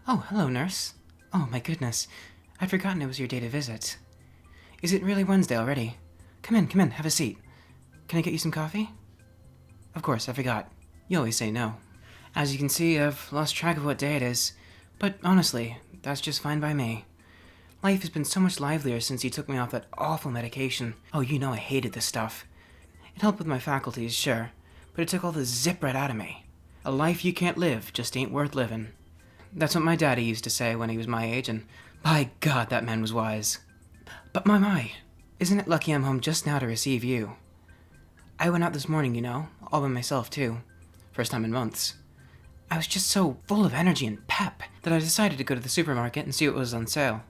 Oh, hello, nurse. Oh, my goodness. I'd forgotten it was your day to visit. Is it really Wednesday already? Come in, have a seat. Can I get you some coffee? Of course, I forgot. You always say no. As you can see, I've lost track of what day it is. But honestly, that's just fine by me. Life has been so much livelier since you took me off that awful medication. Oh, you know I hated this stuff. It helped with my faculties, sure, but it took all the zip right out of me. A life you can't live just ain't worth living. That's what my daddy used to say when he was my age, and by God, that man was wise. But my, isn't it lucky I'm home just now to receive you? I went out this morning, you know, all by myself too. First time in months. I was just so full of energy and pep that I decided to go to the supermarket and see what was on sale.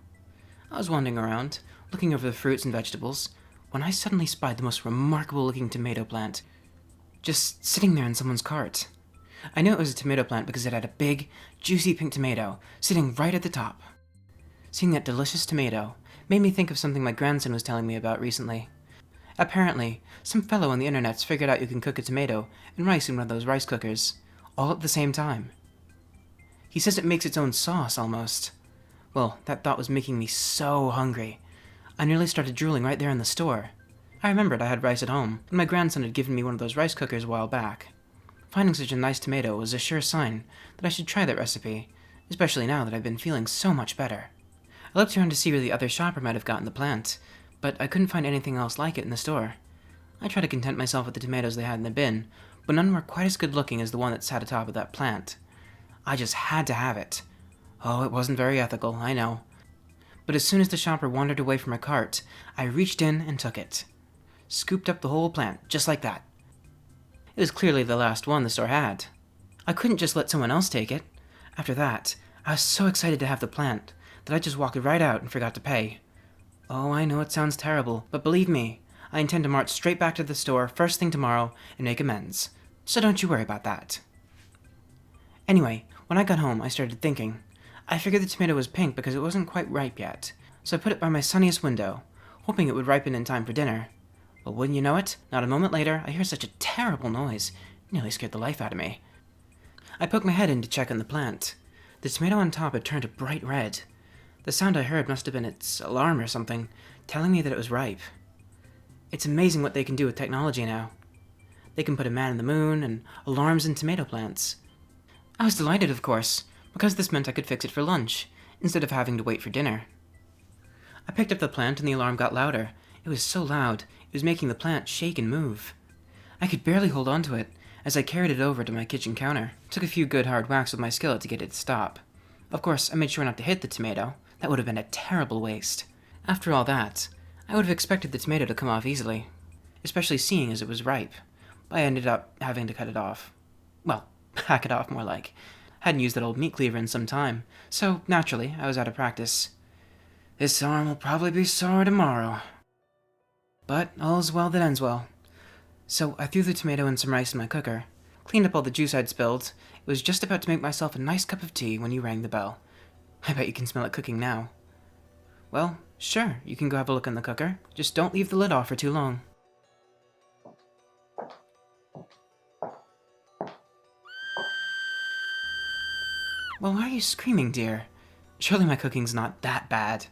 I was wandering around, looking over the fruits and vegetables, when I suddenly spied the most remarkable looking tomato plant, just sitting there in someone's cart. I knew it was a tomato plant because it had a big, juicy pink tomato sitting right at the top. Seeing that delicious tomato made me think of something my grandson was telling me about recently. Apparently, some fellow on the internet's figured out you can cook a tomato and rice in one of those rice cookers, all at the same time. He says it makes its own sauce, almost. Well, that thought was making me so hungry. I nearly started drooling right there in the store. I remembered I had rice at home, and my grandson had given me one of those rice cookers a while back. Finding such a nice tomato was a sure sign that I should try that recipe, especially now that I've been feeling so much better. I looked around to see where the other shopper might have gotten the plant, but I couldn't find anything else like it in the store. I tried to content myself with the tomatoes they had in the bin, but none were quite as good looking as the one that sat atop of that plant. I just had to have it. Oh, it wasn't very ethical, I know. But as soon as the shopper wandered away from her cart, I reached in and took it. Scooped up the whole plant, just like that. It was clearly the last one the store had. I couldn't just let someone else take it. After that, I was so excited to have the plant that I just walked right out and forgot to pay. Oh, I know it sounds terrible, but believe me, I intend to march straight back to the store first thing tomorrow and make amends. So don't you worry about that. Anyway, when I got home, I started thinking. I figured the tomato was pink because it wasn't quite ripe yet, so I put it by my sunniest window, hoping it would ripen in time for dinner. But wouldn't you know it, not a moment later, I heard such a terrible noise. It nearly scared the life out of me. I poked my head in to check on the plant. The tomato on top had turned a bright red. The sound I heard must have been its alarm or something, telling me that it was ripe. It's amazing what they can do with technology now. They can put a man in the moon and alarms in tomato plants. I was delighted, of course, because this meant I could fix it for lunch, instead of having to wait for dinner. I picked up the plant and the alarm got louder. It was so loud, it was making the plant shake and move. I could barely hold on to it, as I carried it over to my kitchen counter. Took a few good hard whacks with my skillet to get it to stop. Of course, I made sure not to hit the tomato. That would have been a terrible waste. After all that, I would have expected the tomato to come off easily, especially seeing as it was ripe. But I ended up having to cut it off. Well, hack it off more like. Hadn't used that old meat cleaver in some time, so naturally, I was out of practice. This arm will probably be sore tomorrow. But all's well that ends well. So I threw the tomato and some rice in my cooker, cleaned up all the juice I'd spilled. It was just about to make myself a nice cup of tea when you rang the bell. I bet you can smell it cooking now. Well, sure, you can go have a look in the cooker. Just don't leave the lid off for too long. Well, why are you screaming, dear? Surely my cooking's not that bad.